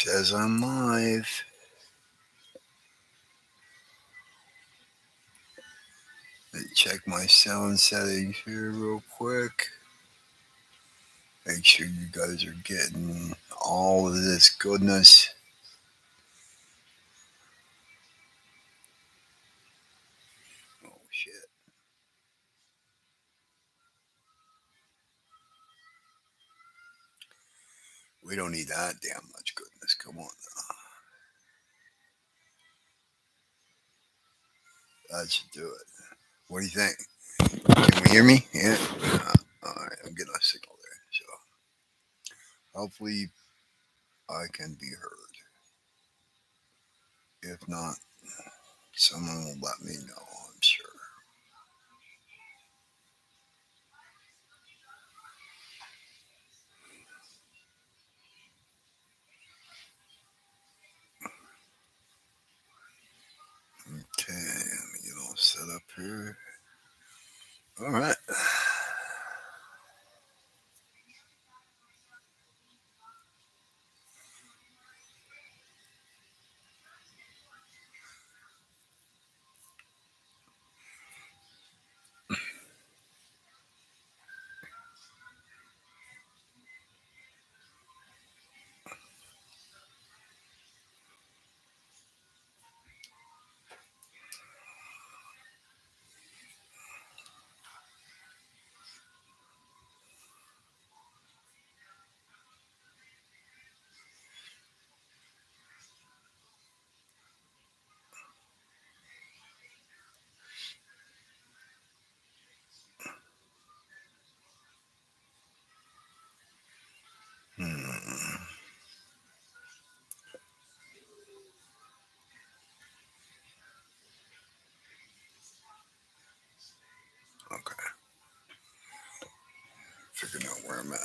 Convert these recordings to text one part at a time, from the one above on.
Says I'm live. Let me check my sound settings here real quick. Make sure you guys are getting all of this goodness. Oh shit. We don't need that damn much goodness. Come on. That should do it. What do you think? Can we hear me? Yeah. Alright, I'm getting a signal there. So hopefully I can be heard. If not, someone will let me know, I'm sure. Okay, let me get all set up here. All right. Hmm. Okay. Figuring out where I'm at.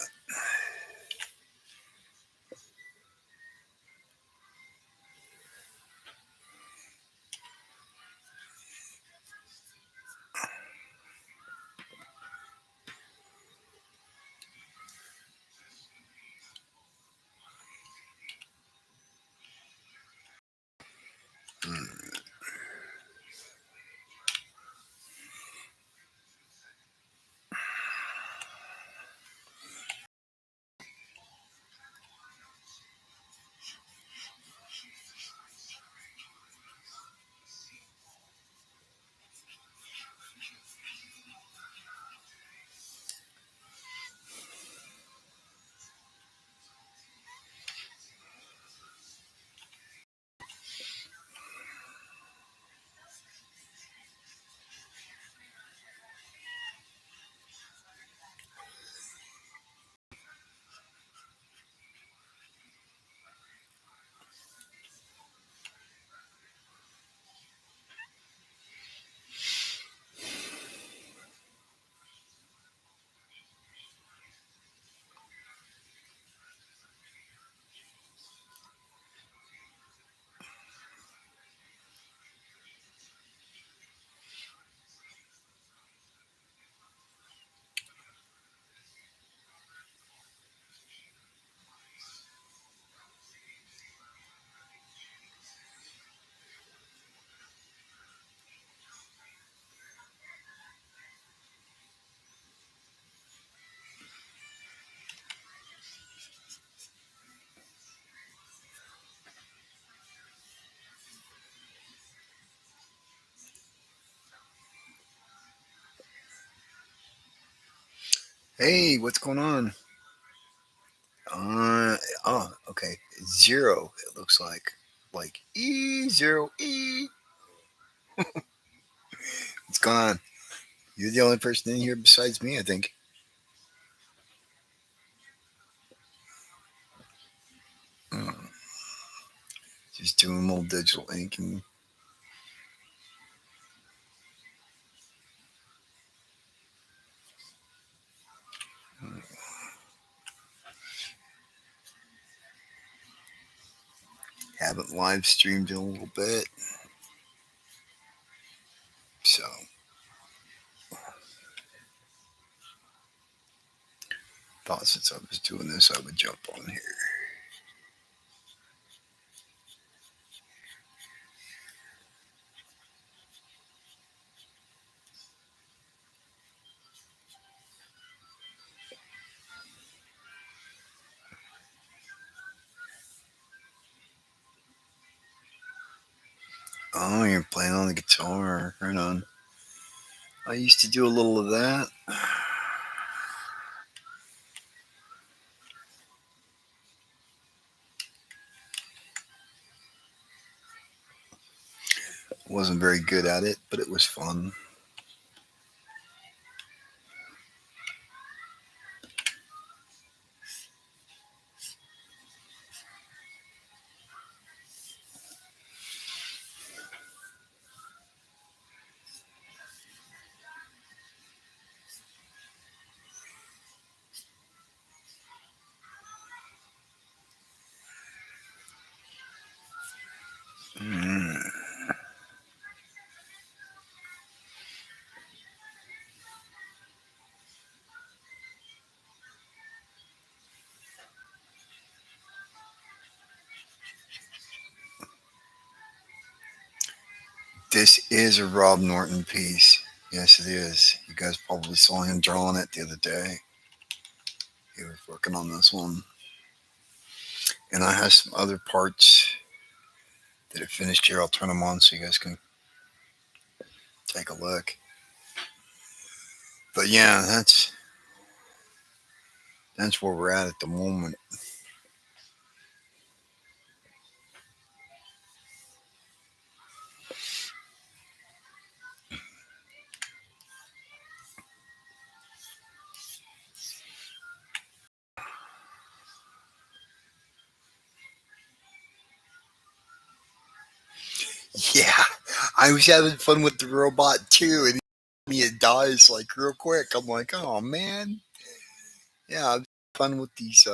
Hmm. Hey, what's going on? Uh, oh, okay. Zero, it looks like. Like E0E. What's going on? You're the only person in here besides me, I think. Mm, just doing a little digital ink and haven't live streamed in a little bit. So, thought since I was doing this, I would jump on here. Oh, you're playing on the guitar. Right on. I used to do a little of that. Wasn't very good at it, but it was fun. Mm. This is a Rob Norton piece. Yes, it is. You guys probably saw him drawing it the other day. He was working on this one. And I have some other parts that are finished here. I'll turn them on so you guys can take a look. But yeah, that's where we're at the moment. Yeah, I was having fun with the robot too, and it dies like real quick. I'm like, oh man, yeah, I'm fun with these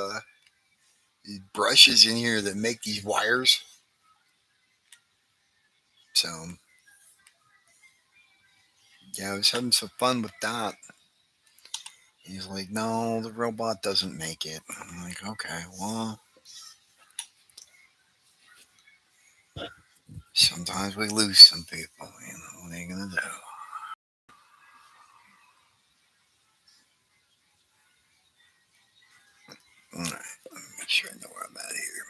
brushes in here that make these wires. So yeah, I was having some fun with that. He's like, no, the robot doesn't make it. I'm like, okay, well, sometimes we lose some people. What are you gonna do? All right, let me make sure I know where I'm at here.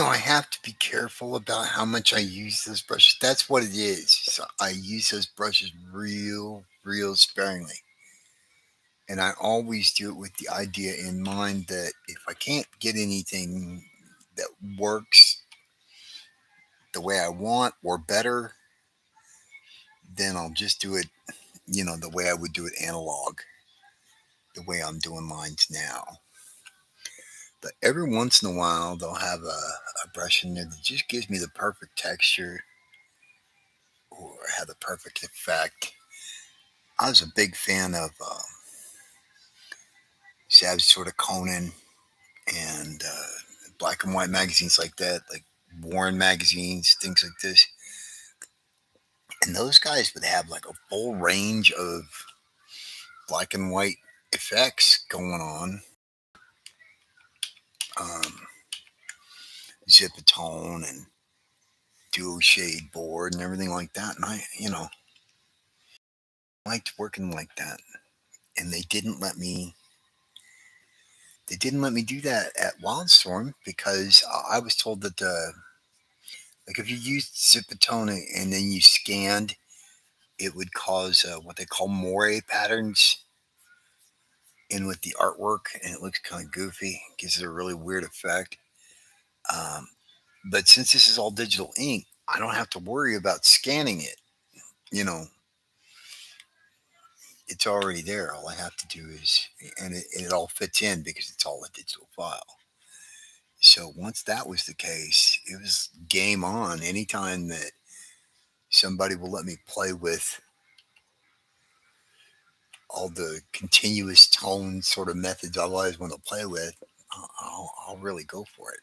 I have to be careful about how much I use those brushes. That's what it is. So I use those brushes real sparingly. And I always do it with the idea in mind that if I can't get anything that works the way I want or better, then I'll just do it, the way I would do it analog, the way I'm doing mines now. But every once in a while, they'll have a brush in there that just gives me the perfect texture or have the perfect effect. I was a big fan of Savage Sort of Conan and black and white magazines like that, like Warren magazines, things like this. And those guys would have like a full range of black and white effects going on. Um, Zipatone and dual shade board and everything like that. And I liked working like that. And they didn't let me do that at Wildstorm because I was told that like if you used Zipatone and then you scanned, it would cause what they call moire patterns in with the artwork, and it looks kind of goofy. Gives it a really weird effect. Um, but since this is all digital ink, I don't have to worry about scanning it. You know, it's already there. All I have to do is, and it all fits in because it's all a digital file. So once that was the case, it was game on. Anytime that somebody will let me play with all the continuous tone sort of methods I've always wanted to play with, I'll really go for it.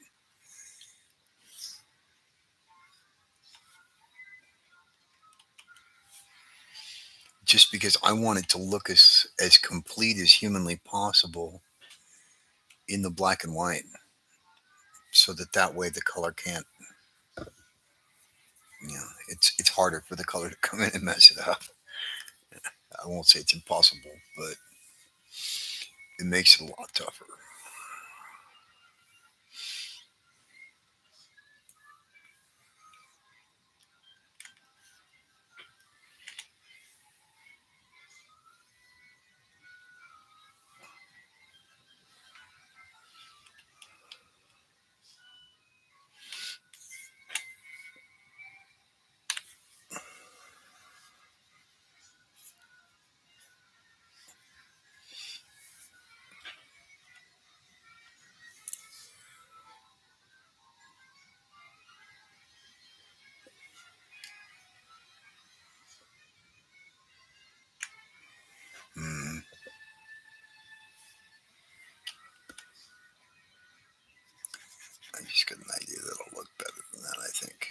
Just because I want it to look as complete as humanly possible in the black and white, so that way the color can't. It's harder for the color to come in and mess it up. I won't say it's impossible, but it makes it a lot tougher. Mm, I just got an idea that'll look better than that, I think.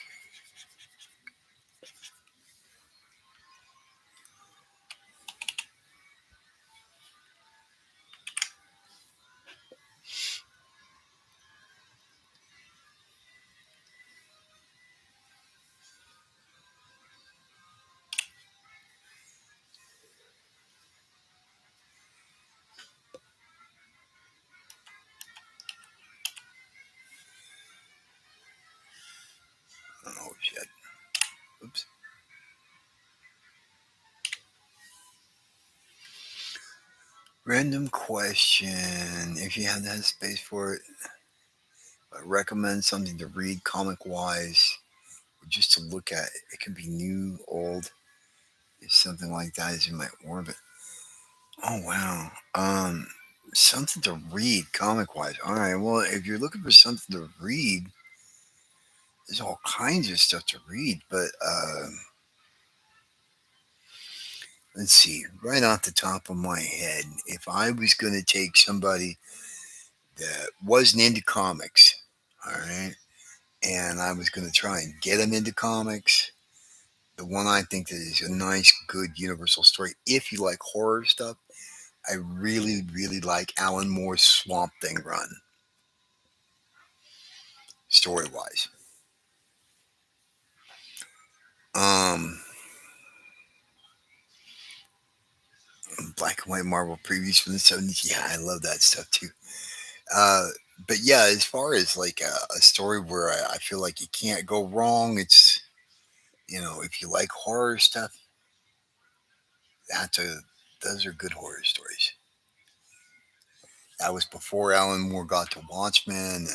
Oh, shit. Oops. Random question. If you had that space for it, I recommend something to read comic wise or just to look at. It can be new, old. If something like that is in my orbit. Oh, wow. Something to read comic wise. All right. Well, if you're looking for something to read, there's all kinds of stuff to read. But let's see. Right off the top of my head, if I was going to take somebody that wasn't into comics, all right, and I was going to try and get them into comics, the one I think that is a nice, good universal story, if you like horror stuff, I really, really like Alan Moore's Swamp Thing run, story wise. Um, Black and white Marvel previews from the 70s. Yeah, I love that stuff too. Uh, but yeah, as far as like a story where I feel like you can't go wrong, it's, if you like horror stuff, that's a, those are good horror stories. That was before Alan Moore got to Watchmen,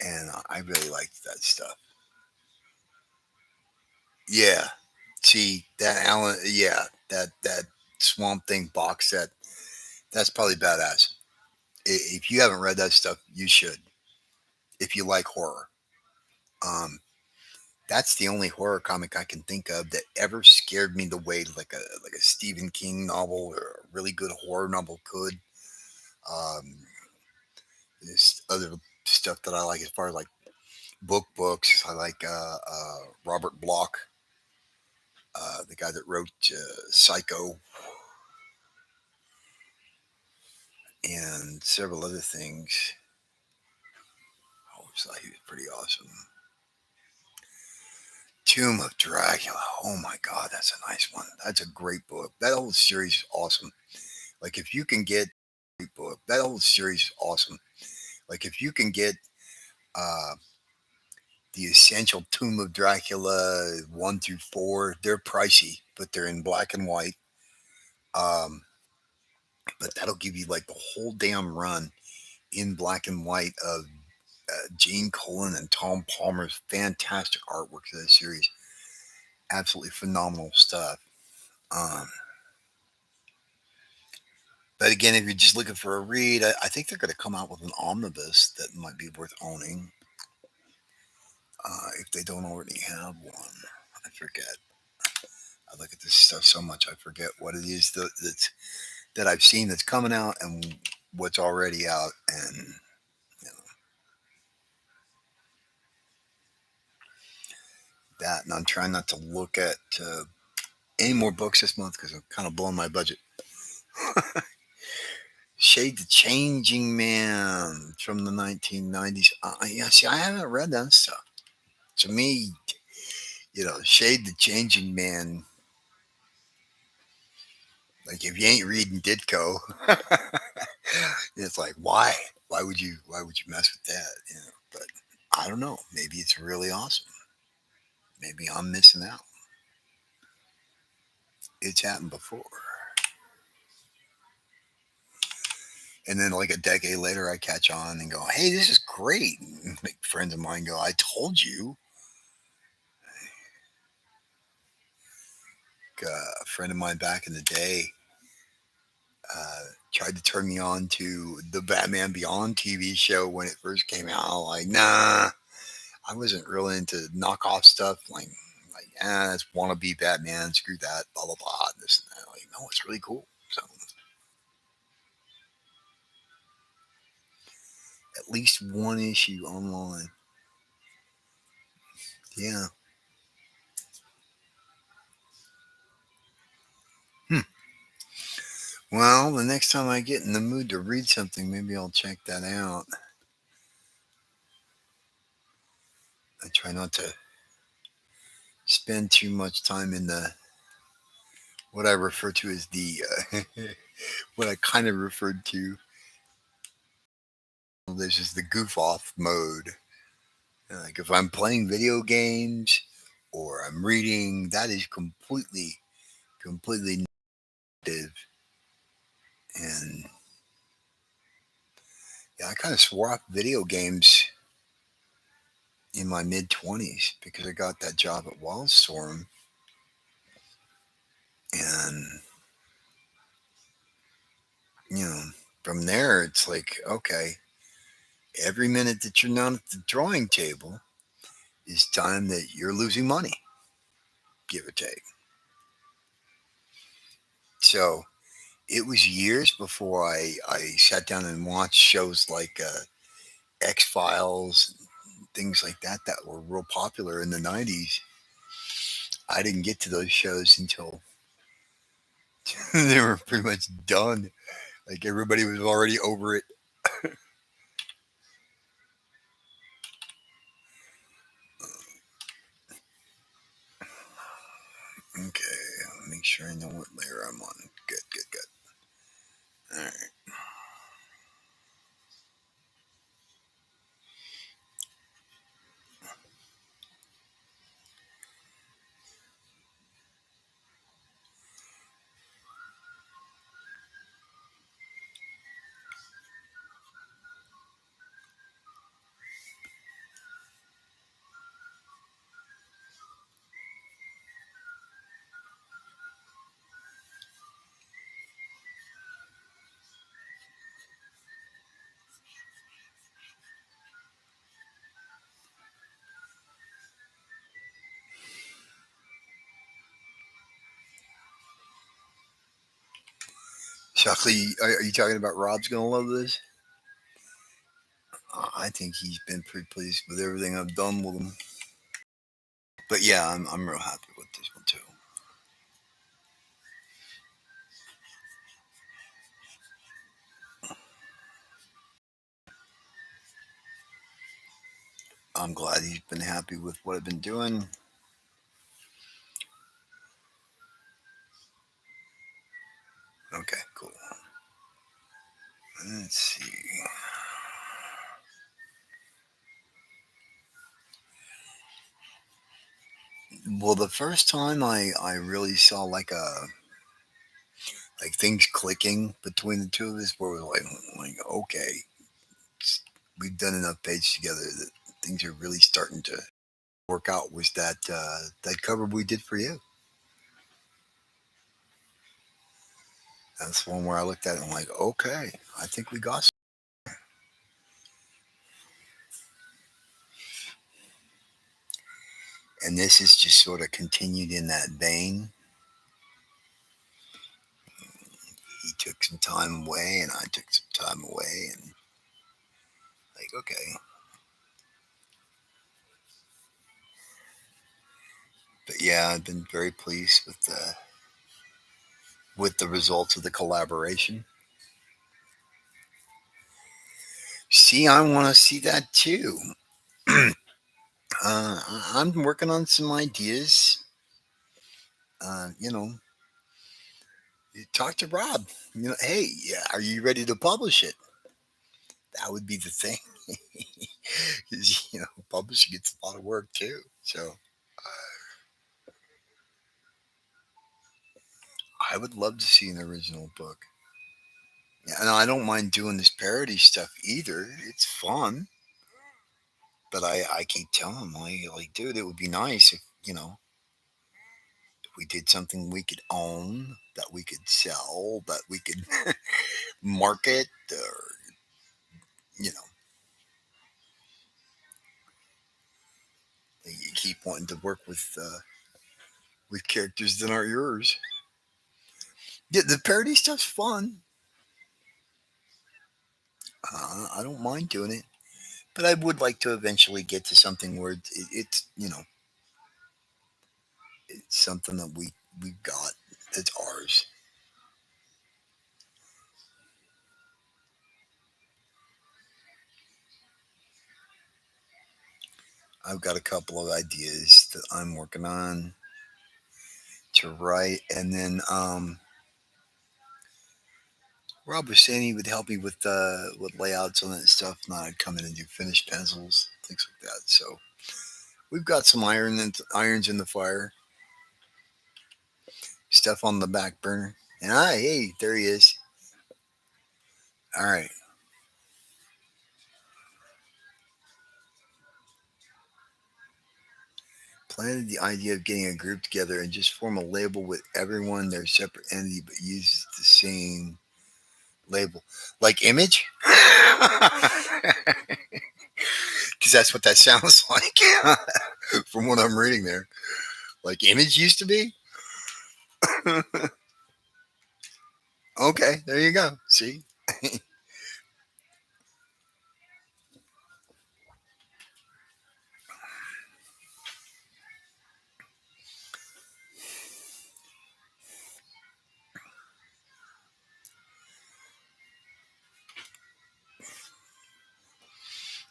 and I really liked that stuff. Yeah, see that Alan, yeah, that Swamp Thing box set, that's probably badass. If you haven't read that stuff, you should. If you like horror, um, that's the only horror comic I can think of that ever scared me the way like a Stephen King novel or a really good horror novel could. Um, there's other stuff that I like as far as like books. I like Robert Bloch, the guy that wrote Psycho and several other things. Oh, so he was pretty awesome. Tomb of Dracula. Oh my God, that's a nice one. That's a great book. That whole series is awesome. Like if you can get book, that whole series is awesome. Like if you can get uh, the essential Tomb of Dracula 1 through 4, they're pricey, but they're in black and white. Um, but that'll give you like the whole damn run in black and white of Gene Colan and Tom Palmer's fantastic artwork for that series. Absolutely phenomenal stuff. Um, but again, if you're just looking for a read, I think they're going to come out with an omnibus that might be worth owning if they don't already have one. I forget. I look at this stuff so much, I forget what it is that I've seen that's coming out and what's already out, and you know, that. And I'm trying not to look at any more books this month because I'm kind of blowing my budget. Shade the Changing Man from the 1990s. Yeah, see, I haven't read that stuff. To me, Shade the Changing Man Like if you ain't reading Ditko, it's like why? Why would you mess with that? But I don't know. Maybe it's really awesome. Maybe I'm missing out. It's happened before. And then like a decade later, I catch on and go, "Hey, this is great." And make friends of mine go, "I told you." A friend of mine back in the day uh, tried to turn me on to the Batman Beyond TV show when it first came out. I'm like, nah, I wasn't really into knockoff stuff. That's wannabe Batman. Screw that. Blah blah blah. This and that. Like, no, it's really cool. So at least one issue online. Yeah. Hmm. Well, the next time I get in the mood to read something, maybe I'll check that out. I try not to spend too much time in the what I refer to as the what I kind of referred to. This is the goof off mode. Like if I'm playing video games or I'm reading, that is completely negative. And yeah, I kind of swore off video games in my mid 20s because I got that job at Wildstorm. And, you know, from there, it's like, okay, every minute that you're not at the drawing table is time that you're losing money, give or take. So it was years before I sat down and watched shows like X Files, things like that were real popular in the 90s. I didn't get to those shows until they were pretty much done. Like everybody was already over it. Okay, make sure I know what layer I'm on. Good, good, good. All right. Shockley, are you talking about Rob's gonna love this? I think he's been pretty pleased with everything I've done with him. But yeah, I'm real happy with this one too. I'm glad he's been happy with what I've been doing. Okay, cool. Let's see. Well, the first time I really saw like things clicking between the two of us, where we're like okay, we've done enough pages together that things are really starting to work out. Was that cover we did for you? That's one where I looked at it and I'm like, okay, I think we got. And this is just sort of continued in that vein. He took some time away, and I took some time away, and like, okay. But yeah, I've been very pleased with the results of the collaboration. See, I want to see that too. I'm working on some ideas. You know, You talk to Rob. Hey, yeah, are you ready to publish it? That would be the thing. 'Cause, publishing gets a lot of work too. So I would love to see an original book. Yeah, and I don't mind doing this parody stuff either. It's fun. But I keep telling him, like, dude, it would be nice if, if we did something we could own, that we could sell, that we could market, or, you know, you keep wanting to work with characters that aren't yours. Yeah, the parody stuff's fun. I don't mind doing it. But I would like to eventually get to something where it's it's something that we've got that's ours. I've got a couple of ideas that I'm working on to write, and then Rob was saying he would help me with layouts on that stuff, and I'd come in and do finished pencils, things like that. So we've got some irons in the fire, stuff on the back burner. And hey, there he is. All right. Planted the idea of getting a group together and just form a label with everyone their separate entity, but use the same label, like image, because that's what that sounds like from what I'm reading there. Like image used to be. Okay, there you go. See.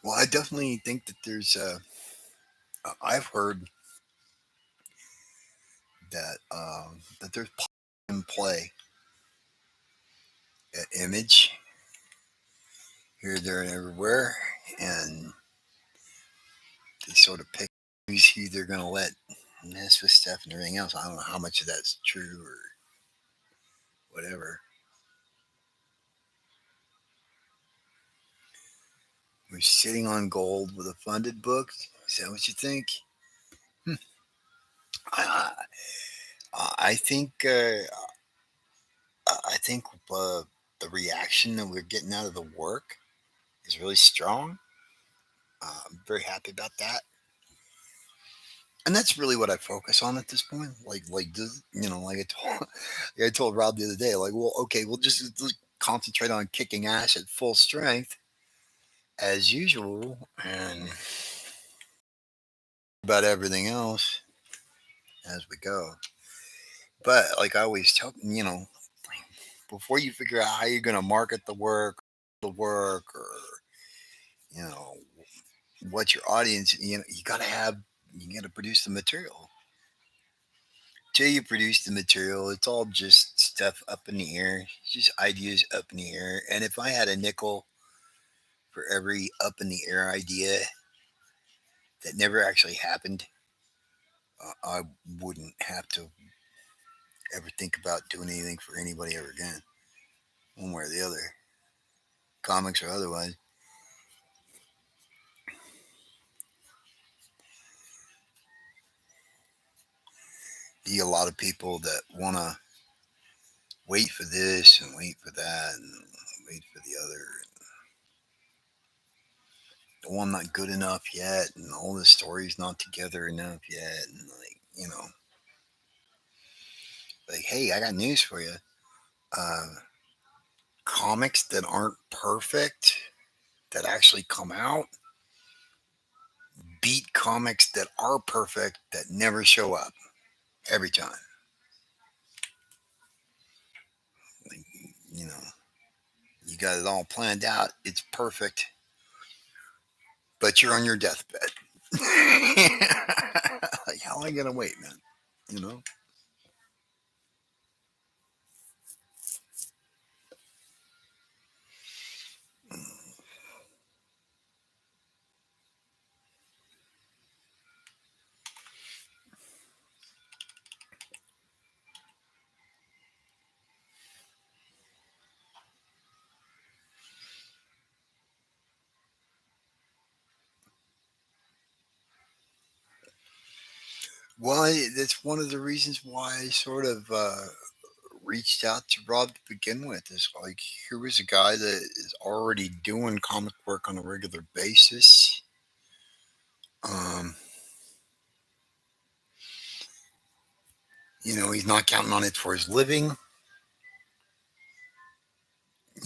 Well, I definitely think that there's. I've heard that there's in play at image here, there, and everywhere, and they sort of pick who they're going to let mess with stuff and everything else. I don't know how much of that's true or whatever. We're sitting on gold with a funded book. Is that what you think? Hmm. I, I think I think the reaction that we're getting out of the work is really strong. I'm very happy about that, and that's really what I focus on at this point. Like I told, like I told Rob the other day, like, well, okay, we'll just concentrate on kicking ass at full strength as usual, and about everything else as we go. But like I always tell, before you figure out how you're going to market the work, or you know what your audience, you got to produce the material. Till you produce the material, it's all just stuff up in the air, just ideas up in the air. And if I had a nickel for every up in the air idea that never actually happened, I wouldn't have to ever think about doing anything for anybody ever again, one way or the other, comics or otherwise. You get a lot of people that want to wait for this and wait for that and wait for the other. Oh, I'm not good enough yet, and all the story's not together enough yet, and like, hey, I got news for you. Uh, Comics that aren't perfect that actually come out beat comics that are perfect that never show up every time. Like, you know, you got it all planned out. It's perfect, but you're on your deathbed. Like, how am I gonna wait, man? You know. Well, that's one of the reasons why I sort of reached out to Rob to begin with. Is like here was a guy that is already doing comic work on a regular basis. Um, he's not counting on it for his living,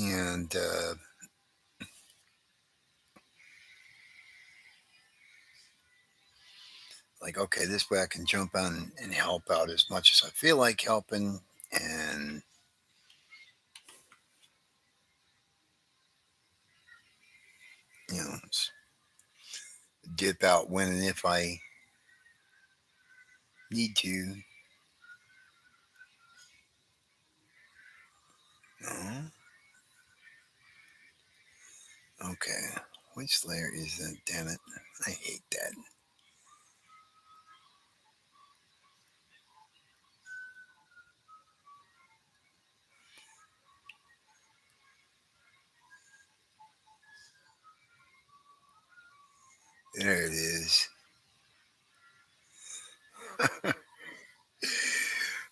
and like, okay, this way I can jump on and help out as much as I feel like helping, and dip out when and if I need to. Oh, okay. Which layer is that? Damn it! I hate that. There it is.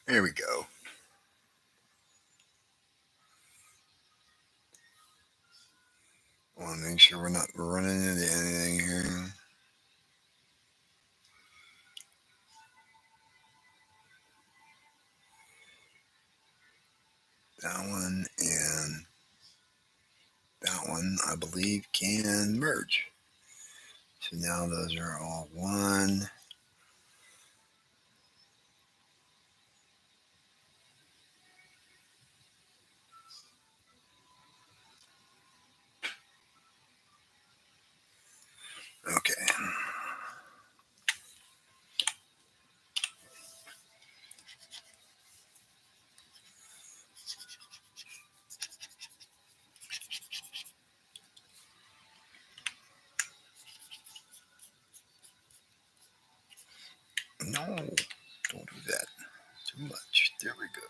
There we go. Want to make sure we're not running into anything here. That one and that one, I believe, can merge. So now those are all one. Okay. No, don't do that. Too much. There we go.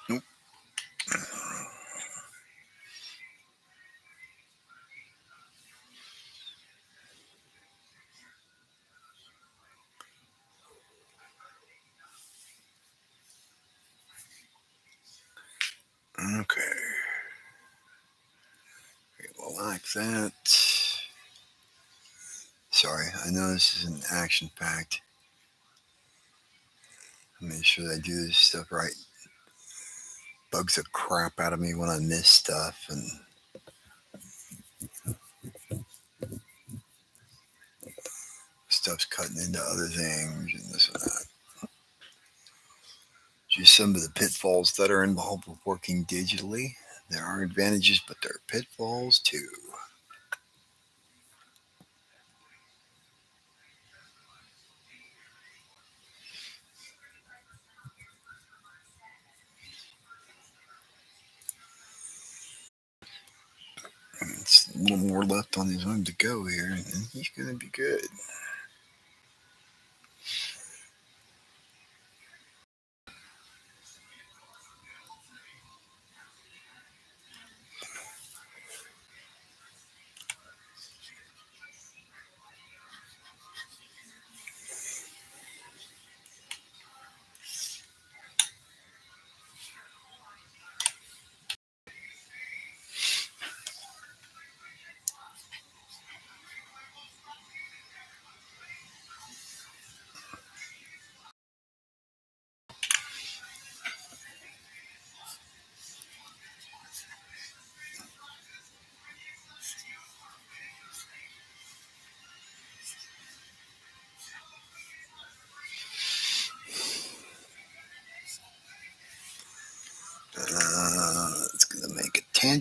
Nope. Okay. We'll like that. Sorry, I know this is an action packed. Make sure I do this stuff right. Bugs the crap out of me when I miss stuff, and stuff's cutting into other things and this and that. Just some of the pitfalls that are involved with working digitally. There are advantages, but there are pitfalls too. It's a little more left on his arm to go here, and he's going to be good.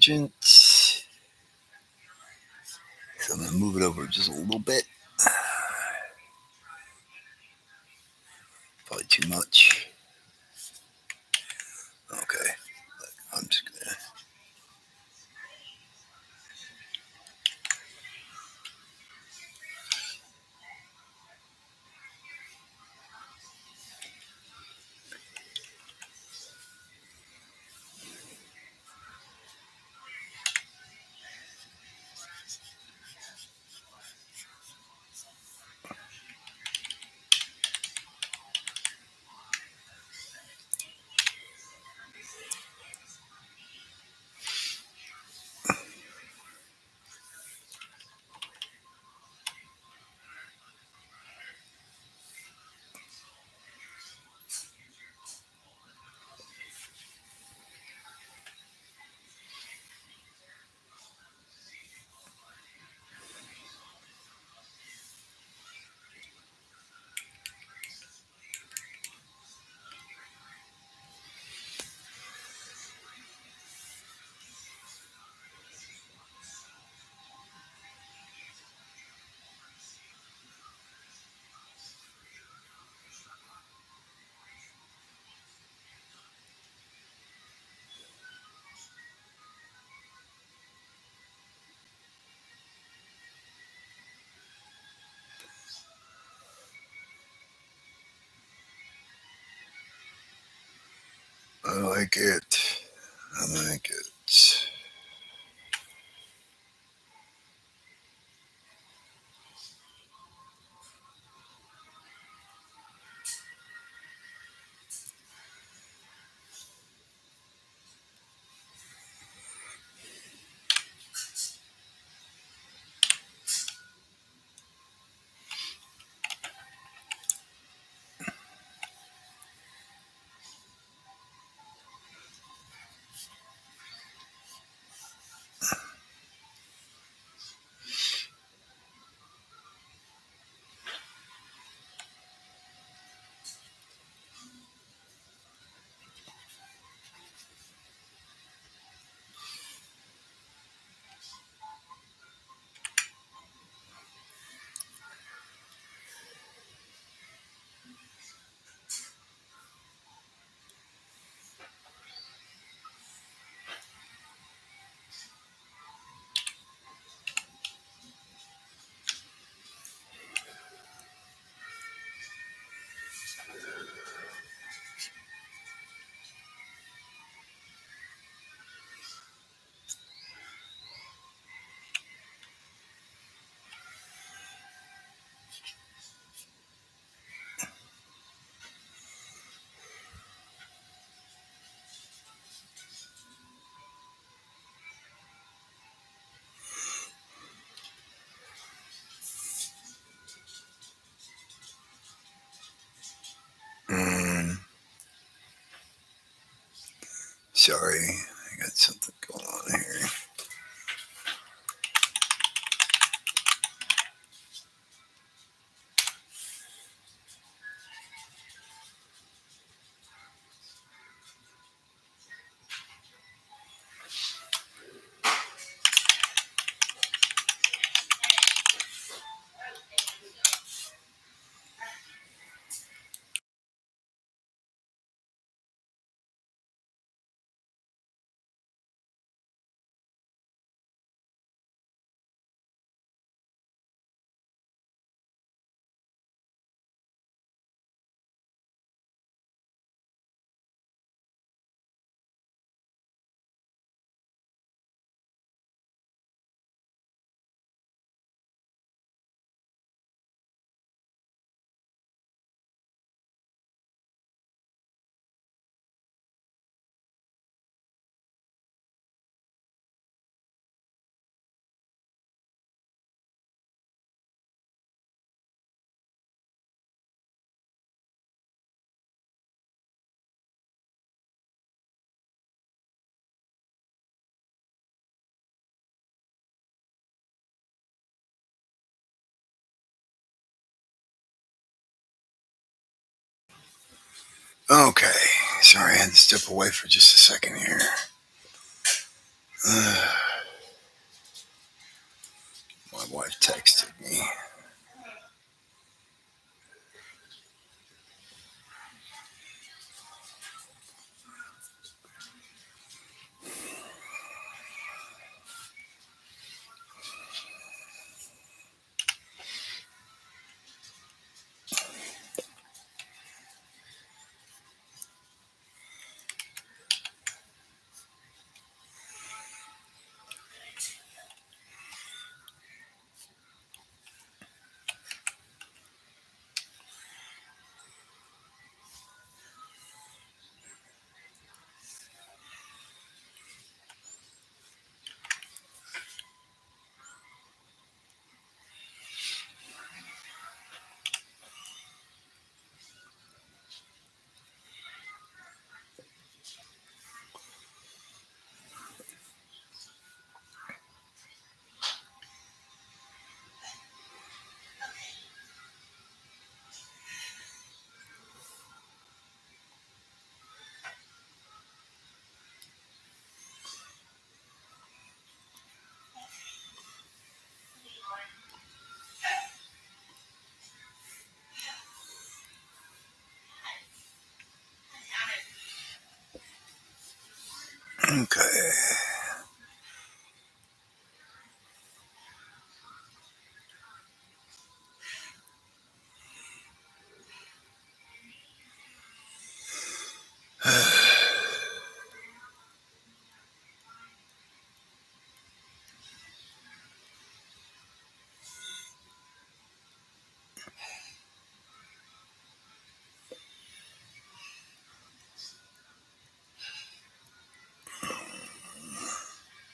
detergent. So I'm going to move it over just a little bit. Probably too much. Okay. I'm just going to. I like it. I like it. Mm, sorry, I got something going on here. Okay, sorry, I had to step away for just a second here. My wife texted me. Okay.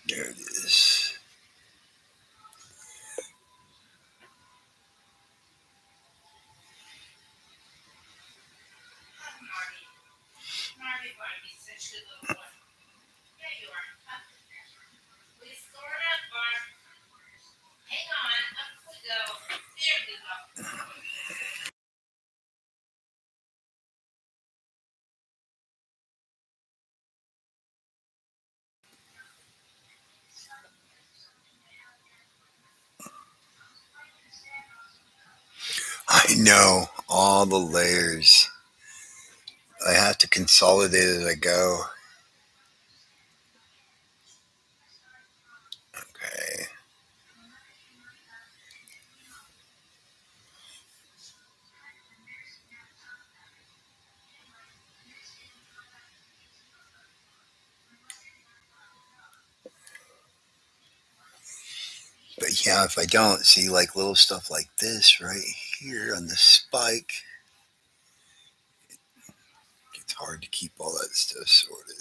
There it is. I know all the layers. I have to consolidate as I go. Okay. But yeah, if I don't see like little stuff like this right here on the spike, it's hard to keep all that stuff sorted.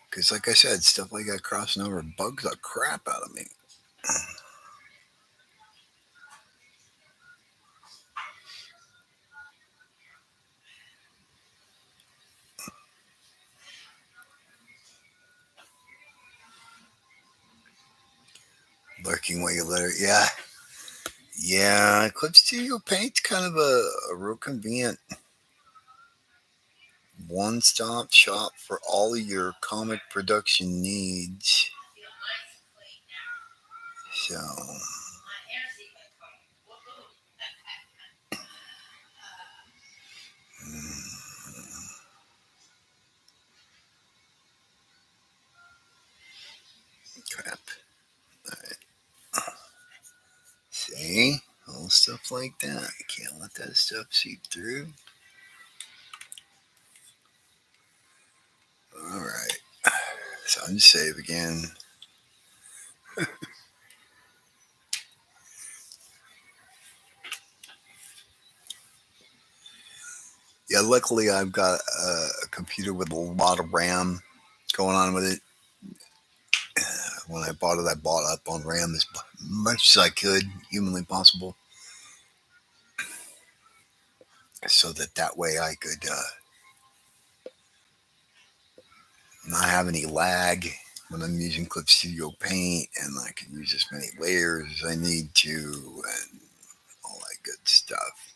Because, like I said, stuff like that crossing over bugs the crap out of me. Lurking while you let her. Yeah. Yeah. Clip Studio Paint's kind of a real convenient one stop shop for all of your comic production needs. So, mm, crap. See? Little stuff like that. You can't let that stuff seep through. All right. So I'm just save again. Yeah, luckily I've got a computer with a lot of RAM going on with it. When I bought it, I bought up on RAM as much as I could, humanly possible, so that way I could not have any lag when I'm using Clip Studio Paint, and I can use as many layers as I need to, and all that good stuff.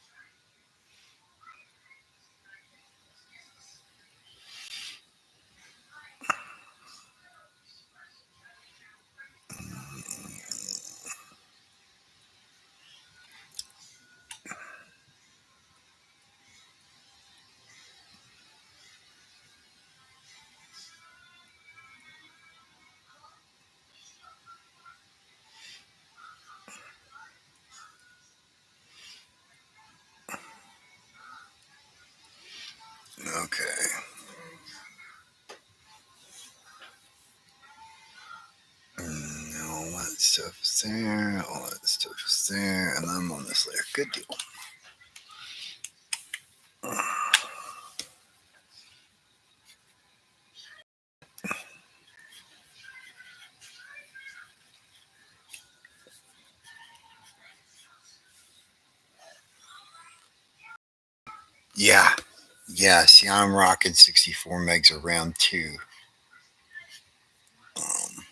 Okay. All that stuff is there. All that stuff is there. And I'm on this layer. Good deal. Yeah. Yeah. See, I'm rocking 64 megs of RAM too. Um,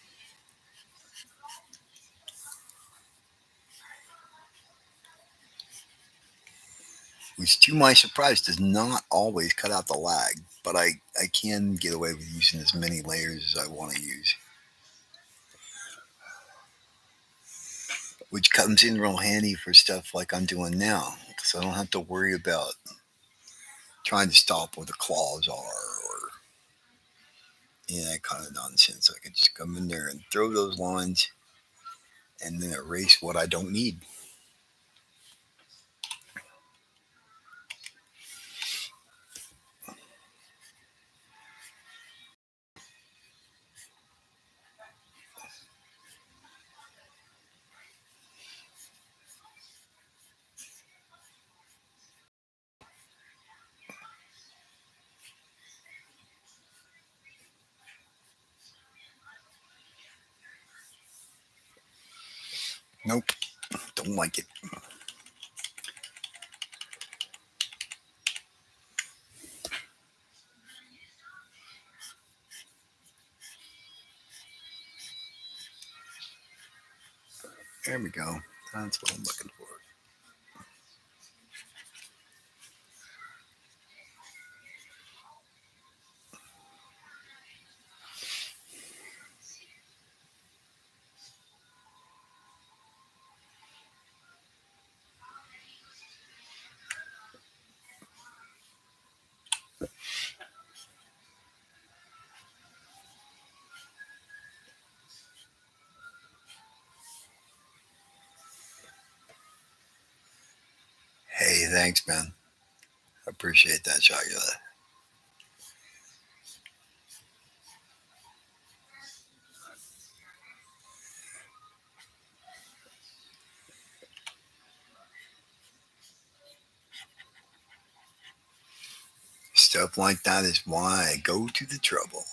which, to my surprise, does not always cut out the lag, but I can get away with using as many layers as I want to use. Which comes in real handy for stuff like I'm doing now, because I don't have to worry about trying to stop where the claws are or that kind of nonsense. I can just come in there and throw those lines and then erase what I don't need. Nope, don't like it. There we go. That's what I'm looking for. Hey, thanks, man. I appreciate that, Shagula. Stuff like that is why I go to the trouble.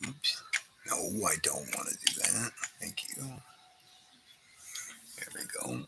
Oops. No, I don't want to do that. Thank you. There we go.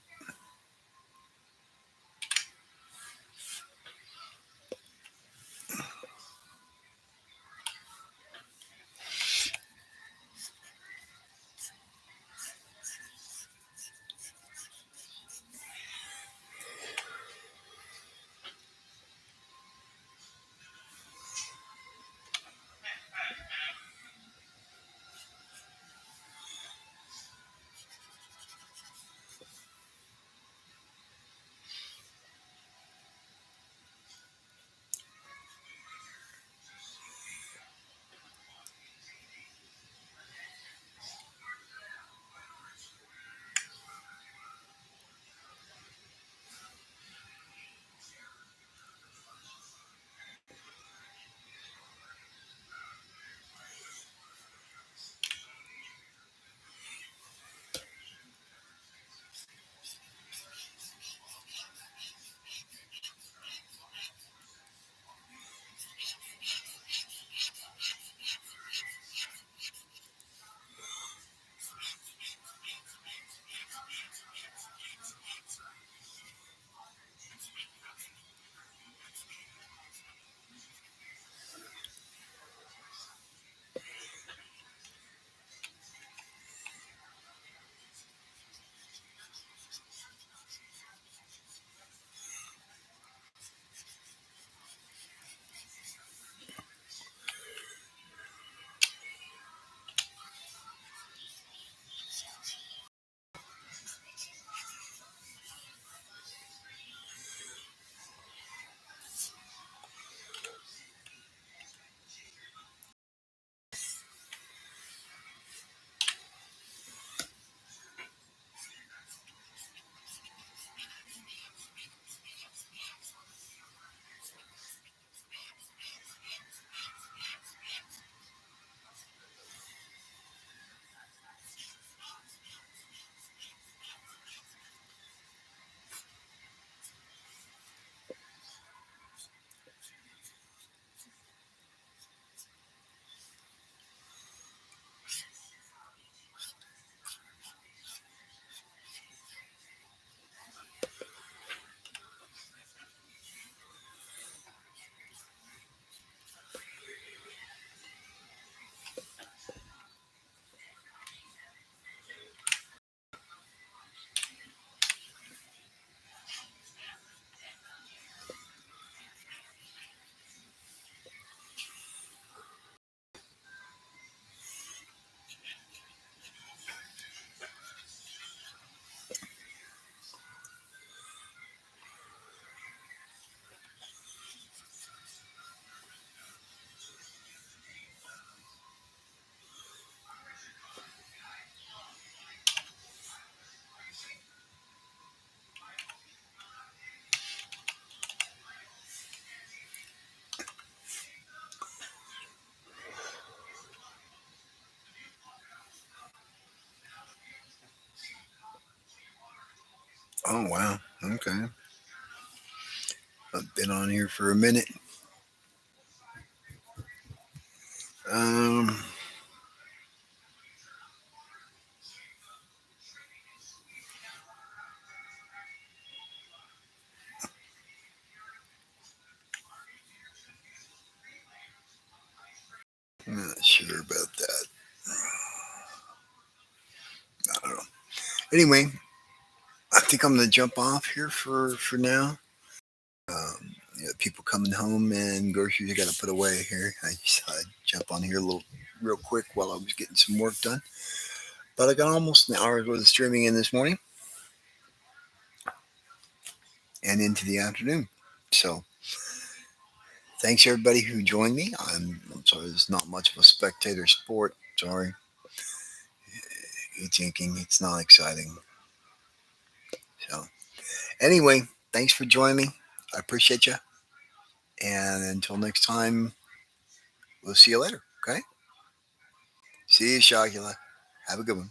Oh, wow. Okay. I've been on here for a minute. Um, I'm not sure about that. I don't know. Anyway, I think I'm gonna jump off here for now. People coming home and groceries I got to put away here. I just jump on here a little real quick while I was getting some work done. But I got almost an hour's worth of streaming in this morning and into the afternoon. So thanks everybody who joined me. I'm sorry, there's not much of a spectator sport. Sorry, you're thinking it's not exciting. So anyway, thanks for joining me. I appreciate you. And until next time, we'll see you later. Okay. See you, Shagula. Have a good one.